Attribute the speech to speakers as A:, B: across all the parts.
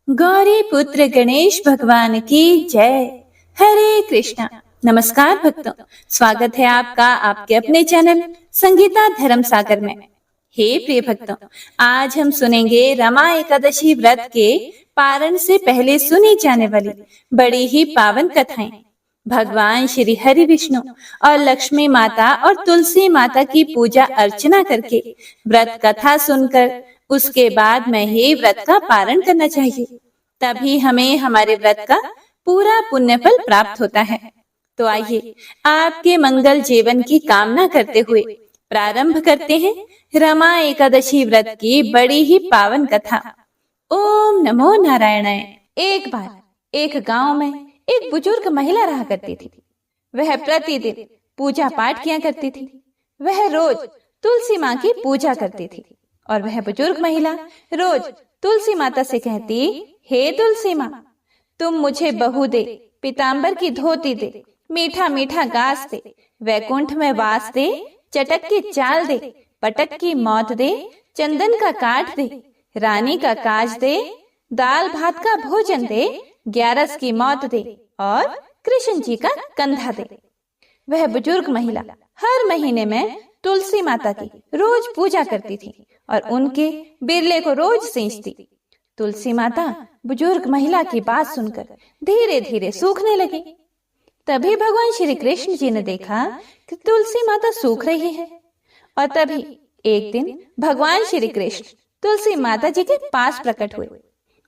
A: गौरी पुत्र गणेश भगवान की जय। हरे कृष्णा। नमस्कार भक्तों, स्वागत है आपका आपके अपने चैनल संगीता धर्म सागर में। हे प्रिय भक्तों, आज हम सुनेंगे रमा एकादशी व्रत के पारण से पहले सुनी जाने वाली बड़ी ही पावन कथाएं। भगवान श्री हरि विष्णु और लक्ष्मी माता और तुलसी माता की पूजा अर्चना करके व्रत कथा सुनकर उसके बाद में ही व्रत का पारण करना चाहिए, तभी हमें हमारे व्रत का पूरा पुण्य फल प्राप्त होता है। तो आइए आपके मंगल जीवन की कामना करते हुए प्रारंभ करते हैं रमा एकादशी व्रत की बड़ी ही पावन कथा। ओम नमो नारायणाय। एक बार एक गांव में एक बुजुर्ग महिला रहा करती थी। वह प्रतिदिन पूजा पाठ किया करती थी। वह रोज तुलसी माँ की पूजा करती थी और वह बुजुर्ग महिला रोज तुलसी माता से कहती, हे तुलसी माँ, तुम मुझे बहू दे, पीताम्बर की धोती दे, मीठा मीठा घास दे, वैकुंठ में वास दे, चटक की चाल दे, पटक की मौत दे, चंदन का काठ दे, रानी का काज दे, दाल भात का भोजन दे, ग्यारस की मौत दे और कृष्ण जी का कंधा दे। वह बुजुर्ग महिला हर महीने में तुलसी माता की रोज पूजा करती थी और उनके बिरले को रोज सींचती। तुलसी माता बुजुर्ग महिला की बात सुनकर धीरे धीरे सूखने लगी। तभी भगवान श्री कृष्ण जी ने देखा कि तुलसी माता सूख रही है और तभी एक दिन भगवान श्री कृष्ण तुलसी माता जी के पास प्रकट हुए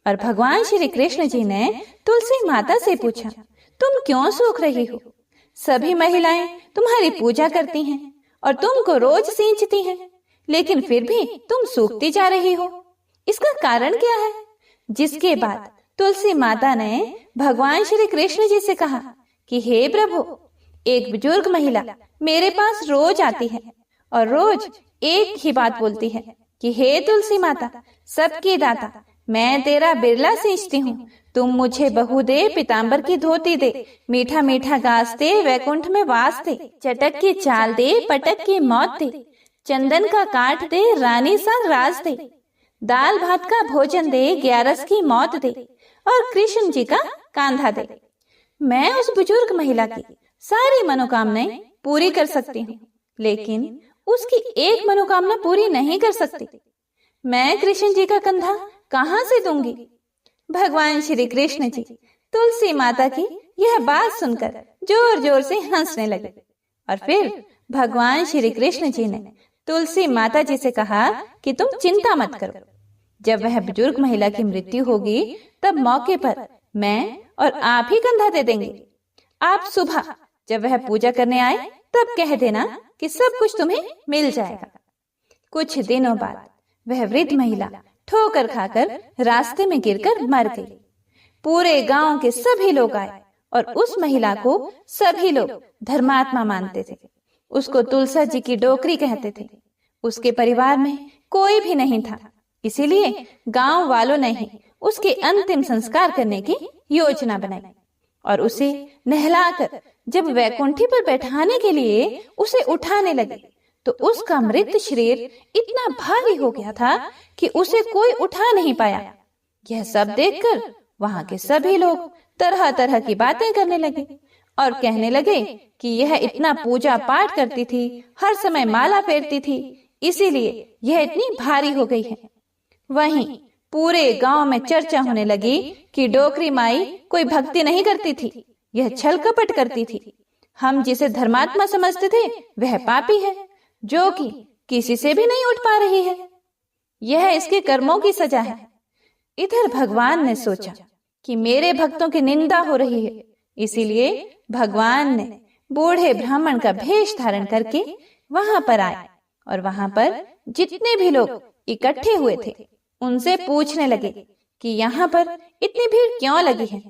A: और भगवान श्री कृष्ण जी ने तुलसी माता से पूछा, तुम क्यों सूख रही हो? सभी महिलाएं तुम्हारी पूजा करती हैं और तुमको रोज सींचती हैं, लेकिन फिर भी तुम सूखती जा रही हो। इसका कारण क्या है? जिसके बाद तुलसी माता ने भगवान श्री कृष्ण जी से कहा कि हे प्रभु, एक बुजुर्ग महिला मेरे पास रोज आती है और रोज एक ही बात बोलती है कि हे तुलसी माता, सबकी दाता, मैं तेरा बिरला सींचती हूँ, तुम मुझे बहू दे, पीताम्बर की धोती दे, मीठा मीठा घास दे, वैकुंठ में वास दे, चटक की चाल दे, पटक की मौत दे, चंदन का काठ दे, रानी सा राज दे, दाल भात का भोजन दे, ग्यारस की मौत दे और कृष्ण जी का कांधा दे। मैं उस बुजुर्ग महिला की सारी मनोकामनाएं पूरी कर सकती हूँ, लेकिन उसकी एक मनोकामना पूरी नहीं कर सकती। मैं कृष्ण जी का कंधा कहाँ से दूंगी? भगवान श्री कृष्ण जी तुलसी माता की यह बात सुनकर जोर जोर से हंसने लगे और फिर भगवान श्री कृष्ण जी ने तुलसी माता जी से कहा कि तुम चिंता मत करो, जब वह बुजुर्ग महिला की मृत्यु होगी तब मौके पर मैं और आप ही कंधा दे देंगे। आप सुबह जब वह पूजा करने आए तब कह देना कि सब कुछ तुम्हें मिल जाएगा। कुछ दिनों बाद वह वृद्ध महिला ठोकर खाकर रास्ते में गिरकर मर गई। पूरे गांव के सभी लोग आए और उस महिला को सभी लोग धर्मात्मा मानते थे। उसको तुलसा जी की डोकरी कहते थे। उसके परिवार में कोई भी नहीं था, इसीलिए गांव वालों ने ही उसके अंतिम संस्कार करने की योजना बनाई और उसे नहलाकर जब वैकुंठी पर बैठाने के लिए उसे उठाने लगे तो उसका मृत शरीर इतना भारी हो गया था कि उसे कोई उठा नहीं पाया। यह सब देखकर वहां के सभी लोग तरह तरह की बातें करने लगे और कहने लगे कि यह इतना पूजा पाठ करती थी, हर समय माला फेरती थी, इसीलिए यह इतनी भारी हो गई है। वहीं पूरे गांव में चर्चा होने लगी कि डोकरी माई कोई भक्ति नहीं करती थी, यह छल कपट करती थी। हम जिसे धर्मात्मा समझते थे वह पापी है, जो कि किसी से भी नहीं उठ पा रही है। यह इसके कर्मों की सजा है। इधर भगवान ने सोचा कि मेरे भक्तों की निंदा हो रही है, इसीलिए भगवान ने बूढ़े ब्राह्मण का भेष धारण करके वहां पर आए और वहां पर जितने भी लोग इकट्ठे हुए थे उनसे पूछने लगे कि यहाँ पर इतनी भीड़ क्यों लगी है,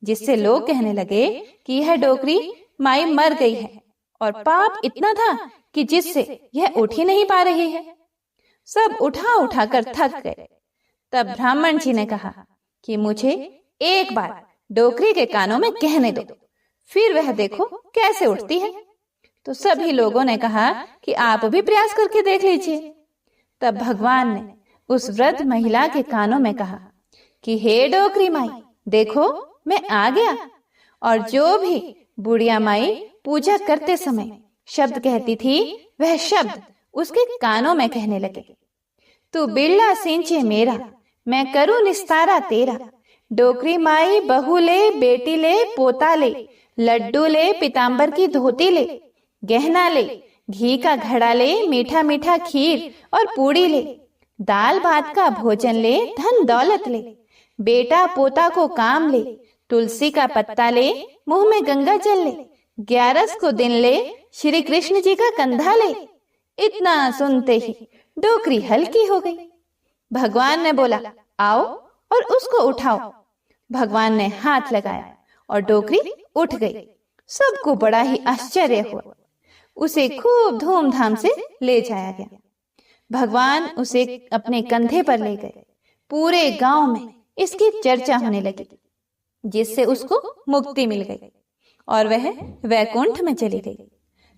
A: जिससे लोग कहने लगे कि यह डोकरी माई मर गई है और पाप इतना था कि जिससे यह उठ ही नहीं पा रही है। सब उठा उठा कर थक गए। तब ब्राह्मण जी ने कहा कि मुझे एक बार डोकरी के कानों में कहने दो, फिर वह देखो कैसे उठती है। तो सभी लोगों ने कहा कि आप भी प्रयास करके देख लीजिए। तब भगवान ने उस वृद्ध महिला के कानों में कहा कि हे डोकरी माई, देखो मैं आ गया। और जो भी बुढ़िया माई पूजा करते समय शब्द कहती थी, वह शब्द उसके कानों में कहने लगे। तू बिरला सिंचे मेरा, मैं करूं निस्तारा तेरा। डोकरी माई बहू ले, बेटी ले, पोता ले, लड्डू ले, पीताम्बर की धोती ले, गहना ले, घी का घड़ा ले, मीठा मीठा खीर और पूड़ी ले, दाल भात का भोजन ले, धन दौलत ले, बेटा पोता को काम ले, तुलसी का पत्ता ले, मुंह में गंगा जल ले, 11 को दिन ले, श्री कृष्ण जी का कंधा ले। इतना सुनते ही डोकरी हल्की हो गई। भगवान ने बोला, आओ और उसको उठाओ। भगवान ने हाथ लगाया और डोकरी उठ गई। सबको बड़ा ही आश्चर्य हुआ। उसे खूब धूमधाम से ले जाया गया। भगवान उसे अपने कंधे पर ले गए। पूरे गांव में इसकी चर्चा होने लगी, जिससे उसको मुक्ति मिल गई और वह वैकुंठ में चली गई।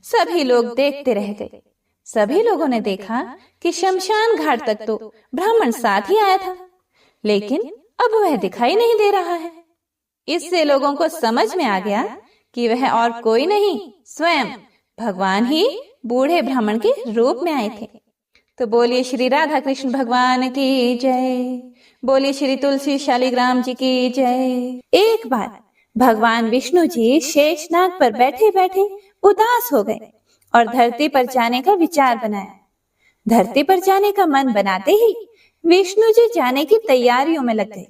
A: सभी लोग देखते रह गए। सभी लोगों ने देखा कि शमशान घाट तक तो ब्राह्मण साथ ही आया था, लेकिन अब वह दिखाई नहीं दे रहा है। इससे लोगों को समझ में आ गया कि वह और कोई नहीं, स्वयं भगवान ही बूढ़े ब्राह्मण के रूप में आए थे। तो बोलिए श्री राधा कृष्ण भगवान की जय, बोलिए श्री तुलसी शालिग्राम जी की जय। एक बार भगवान विष्णु जी शेषनाग पर बैठे बैठे उदास हो गए और धरती पर जाने का विचार बनाया। धरती पर जाने का मन बनाते ही विष्णु जी जाने की तैयारियों में लग गए।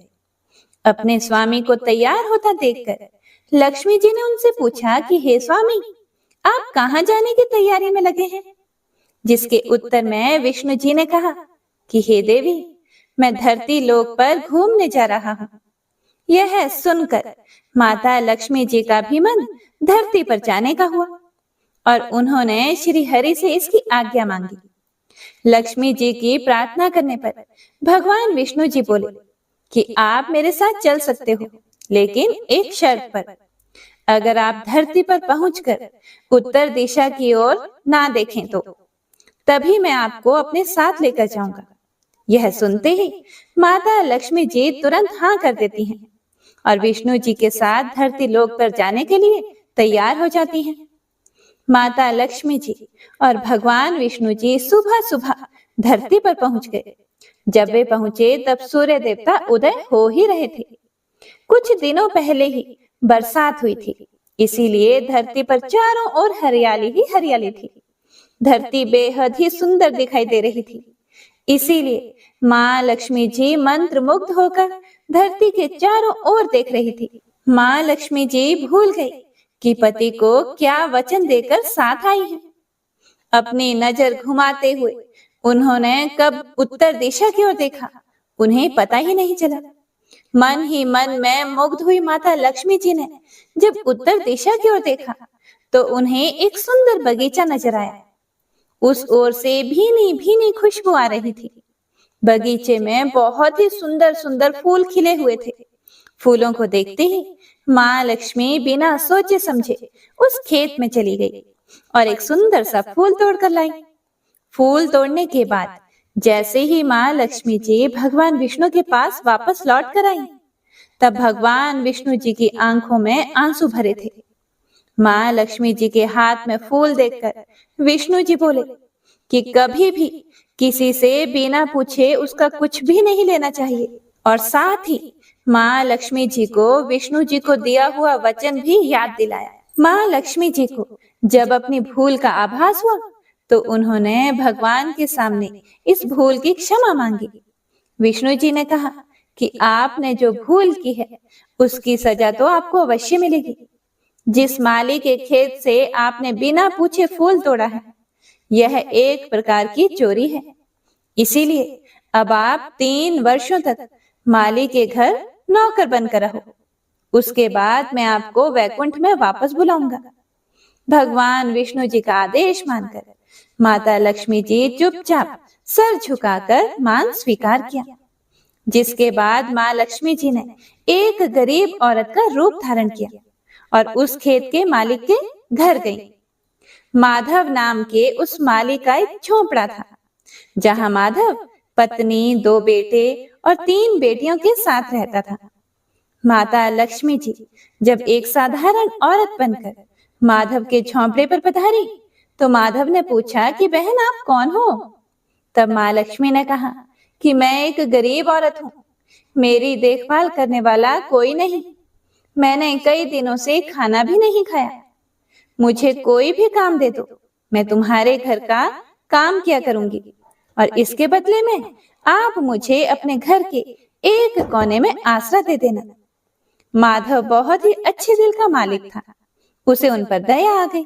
A: अपने स्वामी को तैयार होता देखकर लक्ष्मी जी ने उनसे पूछा कि हे स्वामी, आप कहाँ जाने की तैयारी में लगे हैं? जिसके उत्तर में विष्णु जी ने कहा कि हे देवी, मैं धरती लोक पर घूमने जा रहा हूँ। यह सुनकर माता लक्ष्मी जी का भी मन धरती पर जाने का हुआ और उन्होंने श्री हरि से इसकी आज्ञा मांगी। लक्ष्मी जी की प्रार्थना करने पर भगवान विष्णु जी बोले कि आप मेरे साथ चल सकते हो, लेकिन एक शर्त पर। अगर आप धरती पर पहुंचकर उत्तर दिशा की ओर ना देखें तो तभी मैं आपको अपने साथ लेकर जाऊंगा। यह सुनते ही माता लक्ष्मी जी तुरंत हाँ कर देती हैं और विष्णु जी के साथ धरती लोक पर जाने के लिए तैयार हो जाती हैं। माता लक्ष्मी जी और भगवान विष्णु जी सुबह सुबह धरती पर पहुंच गए। जब वे पहुंचे तब सूर्य देवता उदय हो ही रहे थे। कुछ दिनों पहले ही बरसात हुई थी, इसीलिए धरती पर चारों ओर हरियाली ही हरियाली थी। धरती बेहद ही सुंदर दिखाई दे रही थी। इसीलिए माँ लक्ष्मी जी मंत्र मुग्ध होकर धरती के चारों ओर देख रही थी। माँ लक्ष्मी जी भूल गई कि पति को क्या वचन देकर साथ आई है। अपनी नजर घुमाते हुए उन्होंने कब उत्तर दिशा की ओर देखा, उन्हें पता ही नहीं चला। मन ही मन में मुग्ध हुई माता लक्ष्मी जी ने जब उत्तर दिशा की ओर देखा तो उन्हें एक सुंदर बगीचा नजर आया। उस ओर से भीनी भीनी खुशबू आ रही थी। बगीचे में बहुत ही सुंदर सुंदर फूल खिले हुए थे। फूलों को देखते ही माँ लक्ष्मी बिना सोचे समझे उस खेत में चली गई और एक सुंदर सा फूल तोड़कर लाई। फूल तोड़ने के बाद जैसे ही माँ लक्ष्मी जी भगवान विष्णु के पास वापस लौट कर आई, तब भगवान विष्णु जी की आंखों में आंसू भरे थे। माँ लक्ष्मी जी के हाथ में फूल देखकर विष्णु जी बोले कि कभी भी किसी से बिना पूछे उसका कुछ भी नहीं लेना चाहिए, और साथ ही माँ लक्ष्मी जी को विष्णु जी को दिया हुआ वचन भी याद दिलाया। माँ लक्ष्मी जी को जब अपनी भूल का आभास हुआ तो उन्होंने भगवान के सामने इस भूल की क्षमा मांगी। विष्णु जी ने कहा कि आपने जो भूल की है उसकी सजा तो आपको अवश्य मिलेगी। जिस माली के खेत से आपने बिना पूछे फूल तोड़ा है, यह एक प्रकार की चोरी है। इसीलिए अब आप 3 वर्षों तक माली के घर नौकर बनकर रहो। उसके बाद मैं आपको वैकुंठ में वापस बुलाऊंगा। भगवान विष्णु जी का आदेश मानकर माता लक्ष्मी जी चुपचाप सर झुकाकर मान स्वीकार किया। जिसके बाद माँ लक्ष्मी जी ने एक गरीब औरत का रूप धारण किया और उस खेत के मालिक के घर गई। माधव नाम के उस मालिक का एक झोपड़ा था, जहां माधव पत्नी, 2 बेटे और 3 बेटियों के साथ रहता था। माता लक्ष्मी जी जब एक साधारण औरत बनकर माधव के झोंपड़े पर पधारी तो माधव ने पूछा कि बहन आप कौन हो? तब माँ लक्ष्मी ने कहा कि मैं एक गरीब औरत हूँ, मेरी देखभाल करने वाला कोई नहीं, मैंने कई दिनों से खाना भी नहीं खाया, मुझे कोई भी काम दे दो, मैं तुम्हारे घर का काम किया करूंगी और इसके बदले में आप मुझे अपने घर के एक कोने में आसरा दे देना। माधव बहुत ही अच्छे दिल का मालिक था, उसे उन पर दया आ गई,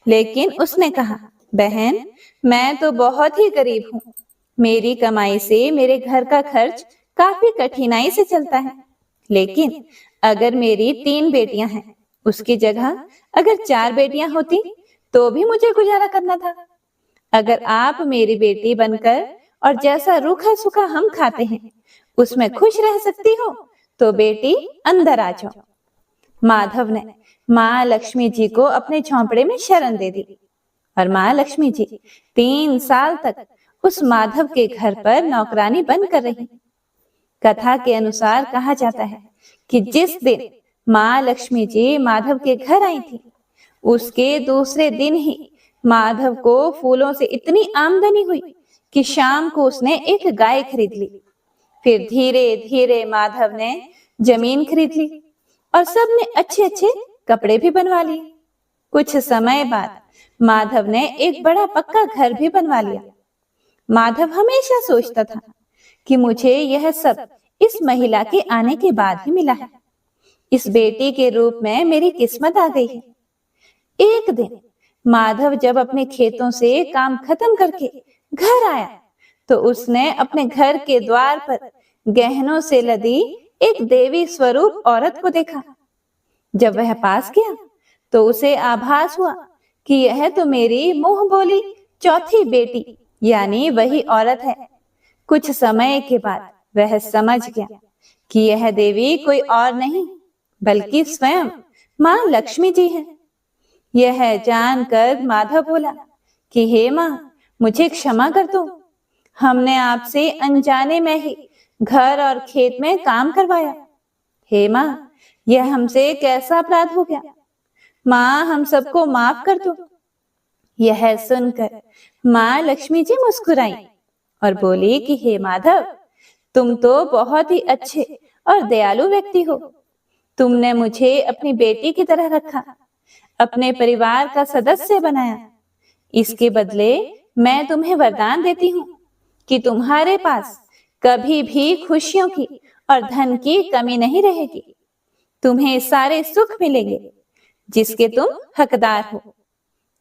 A: लेकिन उसने कहा बहन मैं तो बहुत ही गरीब हूँ, मेरी कमाई से मेरे घर का खर्च काफी कठिनाई से चलता है, लेकिन अगर मेरी 3 बेटियां हैं उसकी जगह अगर 4 बेटियां होती तो भी मुझे गुजारा करना था। अगर आप मेरी बेटी बनकर और जैसा रूखा सूखा हम खाते हैं उसमें खुश रह सकती हो तो बेटी अंदर आ जाओ। माधव ने माँ लक्ष्मी जी को अपने झोंपड़े में शरण दे दी और माँ लक्ष्मी जी 3 साल तक उस माधव के घर पर नौकरानी बनकर रही। कथा के अनुसार कहा जाता है कि जिस दिन माँ लक्ष्मी जी माधव के घर आई थी उसके दूसरे दिन ही माधव को फूलों से इतनी आमदनी हुई कि शाम को उसने एक गाय खरीद ली। फिर धीरे धीरे माधव ने जमीन खरीद ली और सबने अच्छे अच्छे कपड़े भी बनवा लिए। कुछ समय बाद माधव ने एक बड़ा पक्का घर भी बनवा लिया। माधव हमेशा सोचता था कि मुझे यह सब इस महिला के आने के बाद ही मिला है, इस बेटी के रूप में मेरी किस्मत आ गई है। एक दिन माधव जब अपने खेतों से काम खत्म करके घर आया तो उसने अपने घर के द्वार पर गहनों से लदी एक देवी स्वरूप औरत को देखा। जब वह पास गया तो उसे आभास हुआ कि यह तो मेरी मुंह बोली चौथी बेटी यानी वही औरत है। कुछ समय के बाद वह समझ गया कि यह देवी कोई और नहीं बल्कि स्वयं माँ लक्ष्मी जी है। यह जानकर माधव बोला कि हे माँ मुझे क्षमा कर दो, हमने आपसे अनजाने में ही घर और खेत में काम करवाया। हे माँ यह हमसे कैसा अपराध हो गया, माँ हम सबको माफ कर दो। यह सुनकर माँ लक्ष्मी जी मुस्कुराई और बोली कि हे माधव तुम तो बहुत ही अच्छे और दयालु व्यक्ति हो, तुमने मुझे अपनी बेटी की तरह रखा, अपने परिवार का सदस्य बनाया। इसके बदले मैं तुम्हें वरदान देती हूँ कि तुम्हारे पास कभी भी खुशियों की और धन की कमी नहीं रहेगी, तुम्हें सारे सुख मिलेंगे जिसके तुम हकदार हो।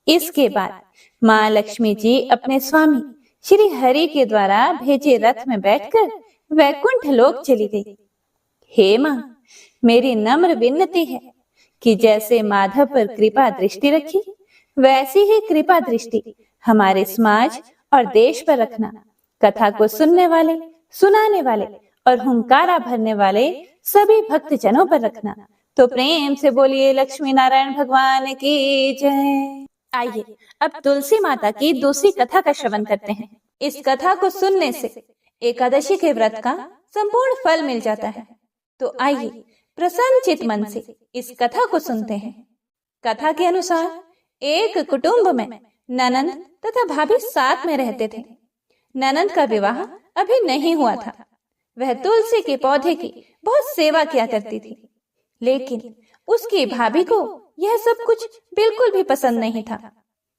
A: इसके बाद माँ लक्ष्मी जी अपने स्वामी श्री हरि के द्वारा भेजे रथ में बैठकर वैकुंठ लोक चली गई। हे माँ मेरी नम्र विनती है कि जैसे माधव पर कृपा दृष्टि रखी वैसी ही कृपा दृष्टि हमारे समाज और देश पर रखना। कथा को सुनने वाले, सुनाने वाले और हुंकारा भरने वाले सभी भक्त जनों पर रखना। तो प्रेम से बोलिए लक्ष्मी नारायण भगवान की जय। आइए अब तुलसी माता की दूसरी कथा का श्रवण करते हैं। इस कथा को सुनने से एकादशी के व्रत का संपूर्ण फल मिल जाता है। तो आइए प्रसन्न चित मन से इस कथा को सुनते हैं। कथा के अनुसार एक कुटुंब में ननंद तथा भाभी साथ में रहते थे। ननंद का विवाह अभी नहीं हुआ था। वह तुलसी के पौधे की बहुत सेवा किया करती थी, लेकिन उसकी भाभी को यह सब कुछ बिल्कुल भी पसंद नहीं था।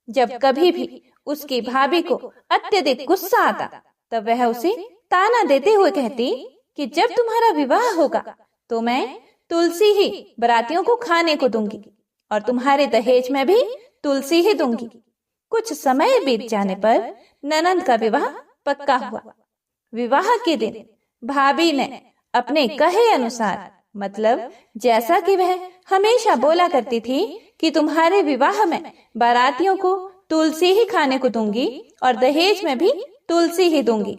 A: जब कभी भी उसकी भाभी को अत्यधिक गुस्सा आता तब वह उसे ताना देते हुए कहती कि जब तुम्हारा विवाह होगा तो मैं तुलसी ही बरातियों को खाने को दूंगी और तुम्हारे दहेज में भी तुलसी ही दूंगी। कुछ समय बीत जाने पर ननंद का विवाह पक्का हुआ। विवाह के दिन भाभी ने अपने कहे अनुसार, मतलब जैसा कि वह हमेशा बोला करती थी कि तुम्हारे विवाह में बारातियों को तुलसी ही खाने को दूंगी और दहेज में भी तुलसी ही दूंगी,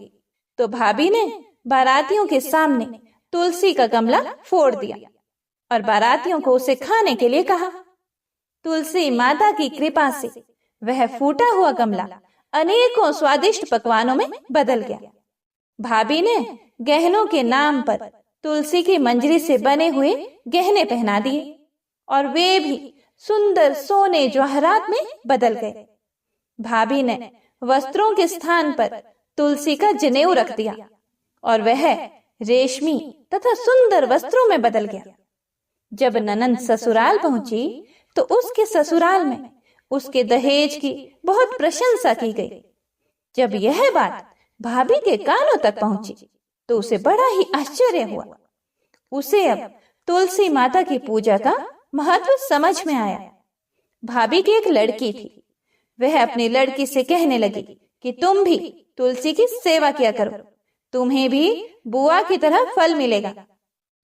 A: तो भाभी ने बारातियों के सामने तुलसी का गमला फोड़ दिया और बारातियों को उसे खाने के लिए कहा। तुलसी माता की कृपा से वह फूटा हुआ गमला अनेकों स्वादिष्ट पकवानों में बदल गया। भाभी ने गहनों के नाम पर तुलसी की मंजरी से बने हुए गहने पहना दिए और वे भी सुंदर सोने जवाहरात में बदल गए। भाभी ने वस्त्रों के स्थान पर तुलसी का जनेऊ रख दिया और वह रेशमी तथा सुंदर वस्त्रों में बदल गया। जब ननंद ससुराल पहुंची तो उसके ससुराल में उसके दहेज की बहुत प्रशंसा की गई। जब यह बात भाभी के कानों तक पहुंची तो उसे बड़ा ही आश्चर्य हुआ। उसे अब तुलसी माता की पूजा का महत्व समझ में आया। भाभी की एक लड़की थी। वह अपनी लड़की से कहने लगी कि तुम भी तुलसी की सेवा किया करो, तुम्हें भी बुआ की तरह फल मिलेगा।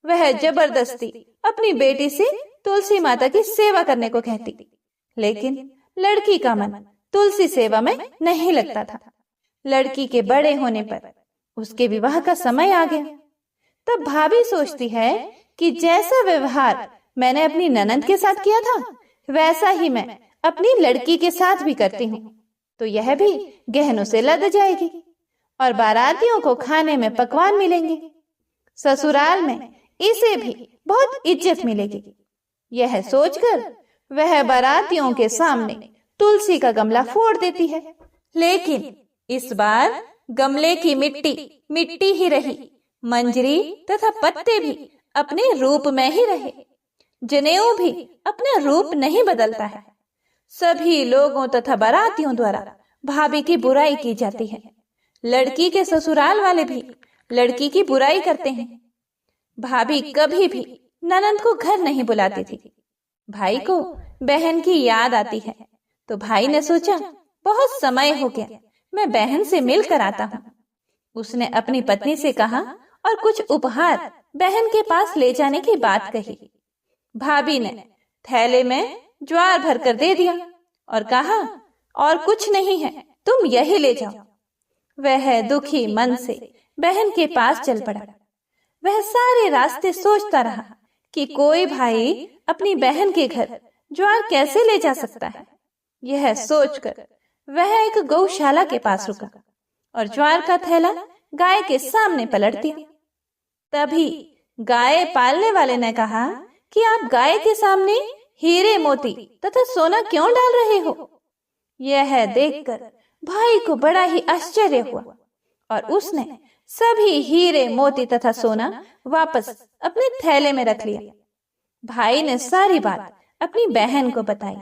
A: वह जबरदस्ती अपनी बेटी से तुलसी माता की सेवा करने को कहती, लेकिन लड़की का मन तुलसी सेवा में नहीं लगता था। लड़की के बड़े होने पर उसके विवाह का समय आ गया। तब भाभी सोचती है कि जैसा व्यवहार मैंने अपनी ननंद के साथ किया था वैसा ही मैं अपनी लड़की के साथ भी करती हूँ, तो यह भी गहनों से लद जाएगी और बारातियों को खाने में पकवान मिलेंगे। ससुराल में इसे भी बहुत इज्जत मिलेगी। यह सोचकर वह बारातियों के सामने तुलसी का गमला फोड़ देती है, लेकिन इस बार गमले की मिट्टी मिट्टी ही रही, मंजरी तथा पत्ते भी अपने रूप में ही रहे, जनेऊ भी अपना रूप नहीं बदलता है। सभी लोगों तथा बारातियों द्वारा भाभी की बुराई की जाती है। लड़की के ससुराल वाले भी लड़की की बुराई करते हैं। भाभी कभी भी ननंद को घर नहीं बुलाती थी। भाई को बहन की याद आती है तो भाई ने सोचा बहुत समय हो गया, मैं बहन से मिलकर आता हूँ। उसने अपनी पत्नी से कहा और कुछ उपहार बहन के पास ले जाने की बात कही। भाभी ने थैले में ज्वार भरकर दे दिया और कहा और कुछ नहीं है, तुम यही ले जाओ। वह दुखी मन से बहन के पास चल पड़ा। वह सारे रास्ते सोचता रहा कि कोई भाई अपनी बहन के घर ज्वार कैसे ले जा सकता है। यह सोचकर वह एक गौशाला के पास रुका और ज्वार का थैला गाय के सामने पलट दिया। तभी गाय पालने वाले ने कहा कि आप गाय के सामने हीरे मोती तथा सोना क्यों डाल रहे हो? यह देखकर भाई को बड़ा ही आश्चर्य हुआ और उसने सभी हीरे मोती तथा सोना वापस अपने थैले में रख लिया। भाई ने सारी बात अपनी बहन को बताई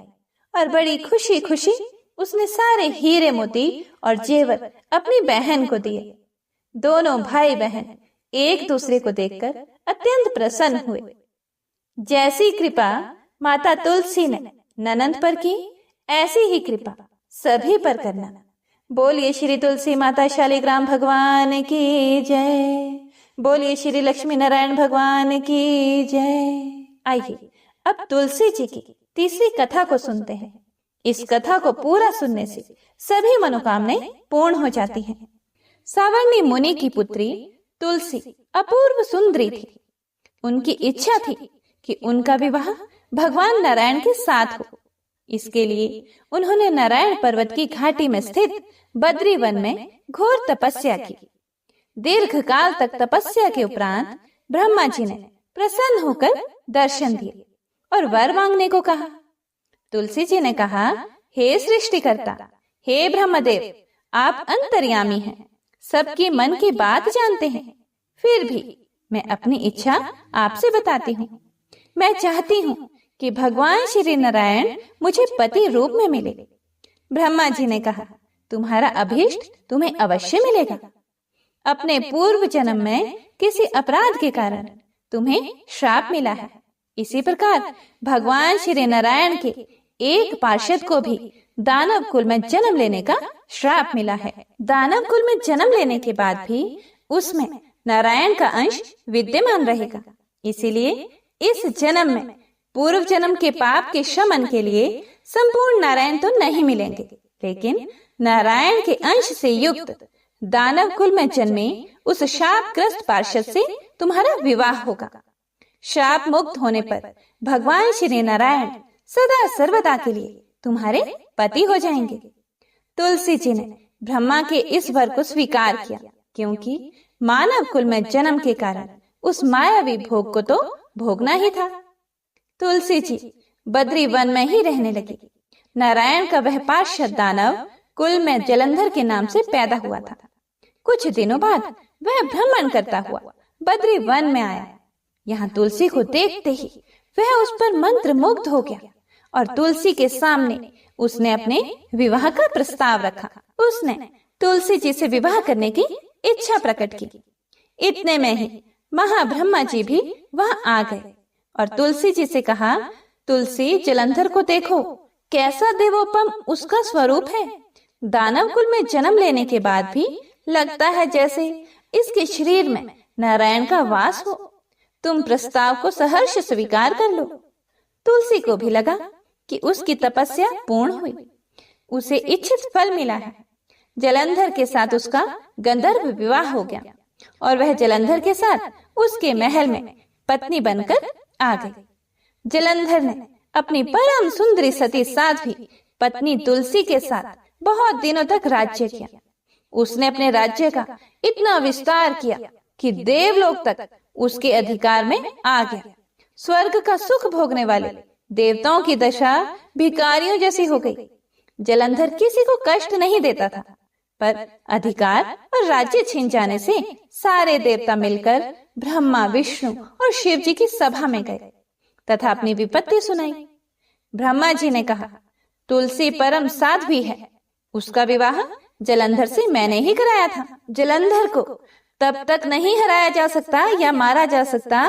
A: और बड़ी खुशी खुशी उसने सारे हीरे मोती और जेवर अपनी बहन को दिए। दोनों भाई बहन एक दूसरे को देखकर अत्यंत प्रसन्न हुए। जैसी कृपा माता तुलसी ने ननंद पर की, ऐसी ही कृपा सभी पर करना। बोलिए श्री तुलसी माता शालिग्राम भगवान की जय। बोलिए श्री लक्ष्मी नारायण भगवान की जय। आइए अब तुलसी जी की तीसरी कथा को सुनते हैं। इस कथा को पूरा सुनने से सभी मनोकामनाएं पूर्ण हो जाती हैं। सावर्णी मुनि की पुत्री तुलसी अपूर्व सुंदरी थी। उनकी इच्छा थी कि उनका विवाह भगवान नारायण के साथ हो। इसके लिए उन्होंने नारायण पर्वत की घाटी में स्थित बद्री वन में घोर तपस्या की। दीर्घ काल तक तपस्या के उपरांत ब्रह्मा जी ने प्रसन्न होकर दर्शन दिए और वर मांगने को कहा। तुलसी जी ने कहा, हे सृष्टिकर्ता, हे ब्रह्मदेव, आप अंतर्यामी हैं, सबके मन की बात जानते हैं। फिर भी मैं अपनी इच्छा आपसे बताती हूँ। मैं चाहती हूँ कि भगवान श्री नारायण मुझे पति रूप में मिले। ब्रह्मा जी ने कहा, तुम्हारा अभीष्ट तुम्हें अवश्य मिलेगा। अपने पूर्व जन्म में किसी अपराध के कारण तुम्हें श्राप मिला है। इसी प्रकार भगवान श्री नारायण के एक पार्षद को भी दानव कुल में जन्म लेने का श्राप मिला है। दानव कुल में जन्म लेने के बाद भी उसमें नारायण का अंश विद्यमान रहेगा। इसीलिए इस जन्म में पूर्व जन्म के पाप के शमन के लिए संपूर्ण नारायण तो नहीं मिलेंगे, लेकिन नारायण के अंश से युक्त दानव कुल में जन्मे उस शापग्रस्त पार्षद से तुम्हारा विवाह होगा। शाप मुक्त होने पर भगवान श्री नारायण सदा सर्वदा के लिए तुम्हारे पति हो जाएंगे। तुलसी जी ने ब्रह्मा के इस वर को स्वीकार किया, क्योंकि मानव कुल में जन्म के कारण उस मायावी भोग को तो भोगना ही था। तुलसी जी बद्री वन में ही रहने लगी। नारायण का वह पार्षद दानव कुल में जलंधर के नाम से पैदा हुआ था। कुछ दिनों बाद वह भ्रमण करता हुआ बद्री वन में आया। यहाँ तुलसी को देखते ही वह उस पर मंत्र मुग्ध हो गया और तुलसी के सामने उसने अपने विवाह का प्रस्ताव रखा। उसने तुलसी जी से विवाह करने की इच्छा प्रकट की। इतने में ही महाब्रह्मा जी भी वहां आ गए और तुलसी जी से कहा, तुलसी जलंधर को देखो, कैसा देवोपम उसका स्वरूप है। दानव कुल में जन्म लेने के बाद भी लगता है जैसे इसके शरीर में नारायण का वास हो। तुम प्रस्ताव को सहर्ष स्वीकार कर लो। तुलसी को भी लगा कि उसकी तपस्या पूर्ण हुई, उसे इच्छित फल मिला है। जलंधर के साथ उसका गंधर्व विवाह हो गया और वह जलंधर के साथ उसके महल में पत्नी बनकर आ गई। जलंधर ने अपनी परम सुंदरी सती साध्वी पत्नी तुलसी के साथ बहुत दिनों तक राज्य किया। उसने अपने राज्य का इतना विस्तार किया कि देवलोक तक उसके अधिकार में आ गया। स्वर्ग का सुख भोगने वाले देवताओं की दशा भिखारियों जैसी हो गई। जलंधर किसी को कष्ट नहीं देता था, पर अधिकार और राज्य छीन जाने से सारे देवता मिलकर ब्रह्मा, विष्णु और शिव जी की सभा में गए तथा अपनी विपत्ति सुनाई। ब्रह्मा जी ने कहा, तुलसी परम साध्वी है, उसका विवाह जलंधर से मैंने ही कराया था। जलंधर को तब तक नहीं हराया जा सकता या मारा जा सकता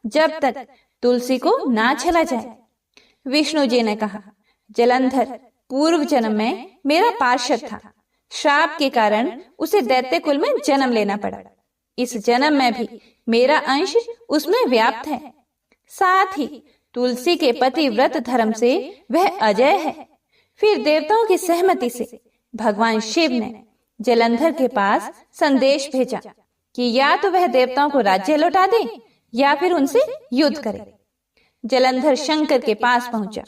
A: जब तक तुलसी को ना छला जाए। विष्णु जी ने कहा, जलंधर पूर्व जन्म में मेरा पार्षद था। श्राप के कारण उसे दैत्य कुल में जन्म लेना पड़ा। इस जन्म में भी मेरा अंश उसमें व्याप्त है। साथ ही तुलसी के पतिव्रत धर्म से वह अजय है। फिर देवताओं की सहमति से भगवान शिव ने जलंधर के पास संदेश भेजा कि या तो वह देवताओं को राज्य लौटा दे या फिर उनसे युद्ध करे। जलंधर शंकर के पास पहुंचा।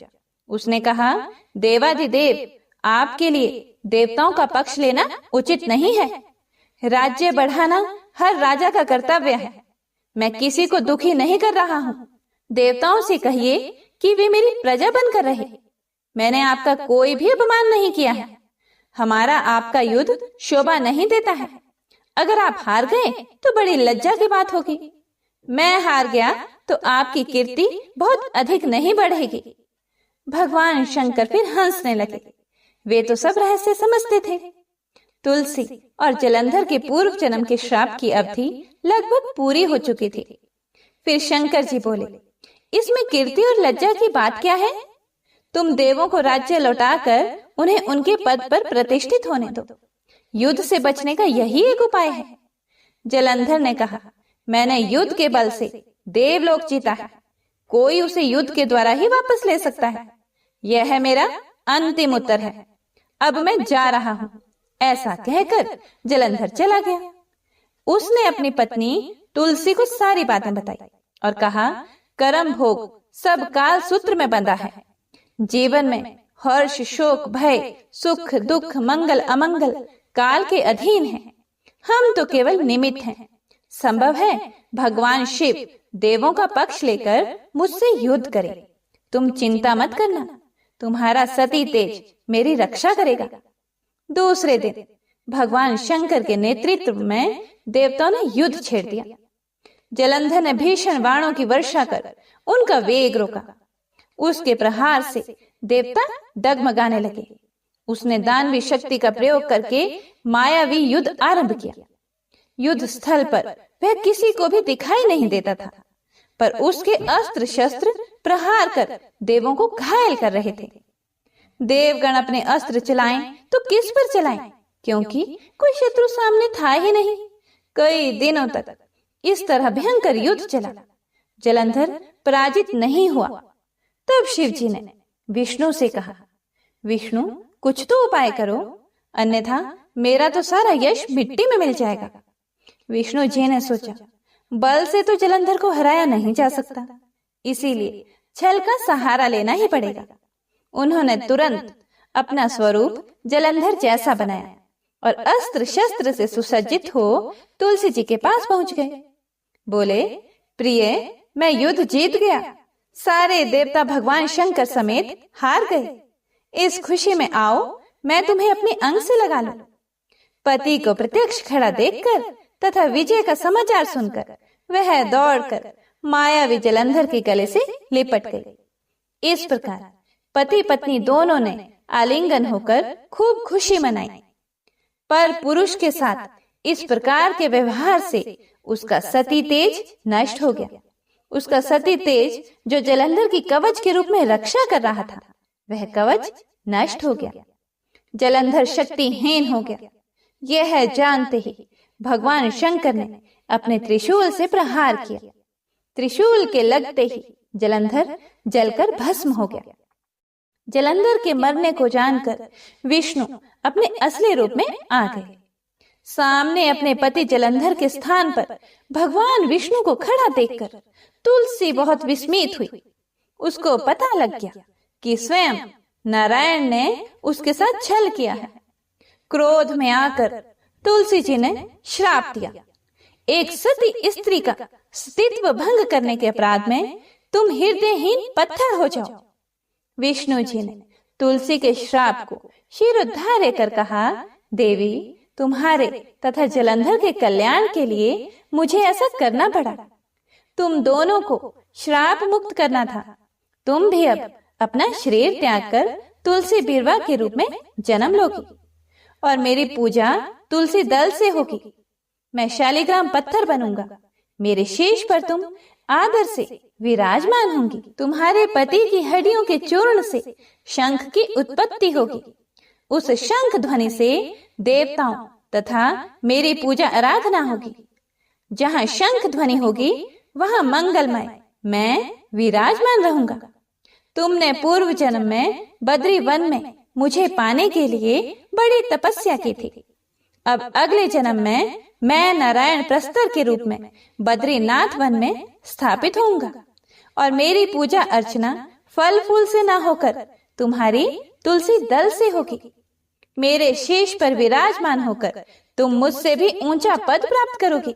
A: उसने कहा, देवाधिदेव, आपके लिए देवताओं का पक्ष लेना उचित नहीं है। राज्य बढ़ाना हर राजा का कर्तव्य है। मैं किसी को दुखी नहीं कर रहा हूँ। देवताओं से कहिए कि वे मेरी प्रजा बनकर रहे। मैंने आपका कोई भी अपमान नहीं किया है। हमारा आपका युद्ध शोभा नहीं देता है। अगर आप हार गए तो बड़ी लज्जा की बात होगी। मैं हार गया तो आपकी कीर्ति बहुत अधिक नहीं बढ़ेगी। भगवान शंकर फिर हंसने लगे। वे तो सब रहस्य समझते थे। तुलसी और जलंधर के पूर्व जन्म के श्राप की अवधि लगभग पूरी हो चुकी थी। फिर शंकर जी बोले, इसमें कीर्ति और लज्जा की बात क्या है? तुम देवों को राज्य लौटाकर उन्हें उनके पद पर प्रतिष्ठित होने दो। युद्ध से बचने का यही एक उपाय है। जलंधर ने कहा, मैंने युद्ध के बल से देवलोक जीता है। कोई उसे युद्ध के द्वारा ही वापस ले सकता है। यह है मेरा अंतिम उत्तर है। अब मैं जा रहा हूँ। ऐसा कहकर जलंधर चला गया। उसने अपनी पत्नी तुलसी को सारी बातें बताई और कहा, कर्म भोग सब काल सूत्र में बंधा है। जीवन में हर्ष, शोक, भय, सुख, दुख, मंगल, अमंगल काल के अधीन है। हम तो केवल निमित्त हैं। संभव है भगवान शिव देवों का पक्ष लेकर मुझसे युद्ध करे। तुम चिंता मत करना, तुम्हारा सती तेज मेरी रक्षा करेगा। दूसरे दिन भगवान शंकर के नेतृत्व में देवताओं ने युद्ध छेड़ दिया। जलंधर ने भीषण बाणों की वर्षा कर उनका वेग रोका। उसके प्रहार से देवता डगमगाने लगे। उसने दानवी शक्ति का प्रयोग करके मायावी युद्ध आरंभ किया। युद्ध स्थल पर वह किसी को भी दिखाई नहीं देता था, पर उसके अस्त्र शस्त्र प्रहार कर देवों को घायल कर रहे थे। देवगण अपने अस्त्र चलाएं तो किस पर चलाएं, क्योंकि कोई शत्रु सामने था ही नहीं। कई दिनों तक इस तरह भयंकर युद्ध चला। जलंधर पराजित नहीं हुआ। तब शिव जी ने विष्णु से कहा, विष्णु कुछ तो उपाय करो, अन्यथा मेरा तो सारा यश मिट्टी में मिल जाएगा। विष्णु जी ने सोचा, बल से तो जलंधर को हराया नहीं जा सकता, इसीलिए छल का सहारा लेना ही पड़ेगा। उन्होंने तुरंत अपना स्वरूप जलंधर जैसा बनाया। और अस्त्र शस्त्र से सुसज्जित हो तुलसी जी के पास पहुंच गए। बोले, प्रिय, मैं युद्ध जीत गया। सारे देवता भगवान शंकर समेत हार गए। इस खुशी में आओ, मैं तुम्हें अपने अंग से लगा लूं। पति को प्रत्यक्ष खड़ा देखकर तथा विजय का समाचार सुनकर वह दौड़कर मायावी जलंधर के गले से लिपट गई। इस प्रकार पति पत्नी दोनों ने आलिंगन होकर खूब खुशी मनाई। पर पुरुष के साथ इस प्रकार के व्यवहार से उसका सती तेज नष्ट हो गया। उसका सती तेज जो जलंधर की कवच के रूप में रक्षा कर रहा था, वह कवच नष्ट हो गया। जलंधर शक्तिहीन हो गया। यह जानते ही भगवान शंकर ने अपने त्रिशूल से प्रहार किया। त्रिशूल के लगते ही जलंधर जलकर भस्म हो गया। जलंधर के मरने को जानकर विष्णु अपने असली रूप में आ गए। सामने अपने पति जलंधर के स्थान पर भगवान विष्णु को खड़ा देखकर तुलसी बहुत विस्मित हुई। उसको पता लग गया कि स्वयं नारायण ने उसके साथ छल किया है। क्रोध में आकर तुलसी जी ने श्राप दिया, एक सती स्त्री का स्तित्व भंग करने के अपराध में तुम हृदयहीन पत्थर हो जाओ। विष्णु जी ने तुलसी के श्राप को शिरोधार्य कर कहा, देवी, तुम्हारे तथा जलंधर के कल्याण के लिए मुझे ऐसा करना पड़ा। तुम दोनों को श्राप मुक्त करना था। तुम भी अब अपना शरीर त्याग कर तुलसी बिरवा के रूप में जन्म लोगी और मेरी पूजा तुलसी दल से होगी। मैं शालिग्राम पत्थर बनूंगा। मेरे शीश पर तुम आदर से विराजमान होंगी। तुम्हारे पति की हड्डियों के चूर्ण से शंख की उत्पत्ति होगी। उस शंख ध्वनि से देवताओं तथा मेरी पूजा आराधना होगी। जहाँ शंख ध्वनि होगी वहाँ मंगलमय मैं विराजमान रहूंगा। तुमने पूर्व जन्म में बद्री वन में मुझे पाने के लिए बड़ी तपस्या की थी। अब अगले जन्म में मैं नारायण प्रस्तर के रूप में बद्रीनाथ वन में स्थापित होऊंगा और मेरी पूजा अर्चना फल फूल से ना होकर तुम्हारी तुलसी दल से होगी। मेरे शीश पर विराजमान होकर तुम मुझसे भी ऊंचा पद प्राप्त करोगे।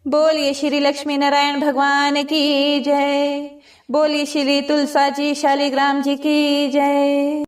A: बोलिए श्री लक्ष्मी नारायण भगवान की जय। बोलिए श्री तुलसा जी शालिग्राम जी की जय।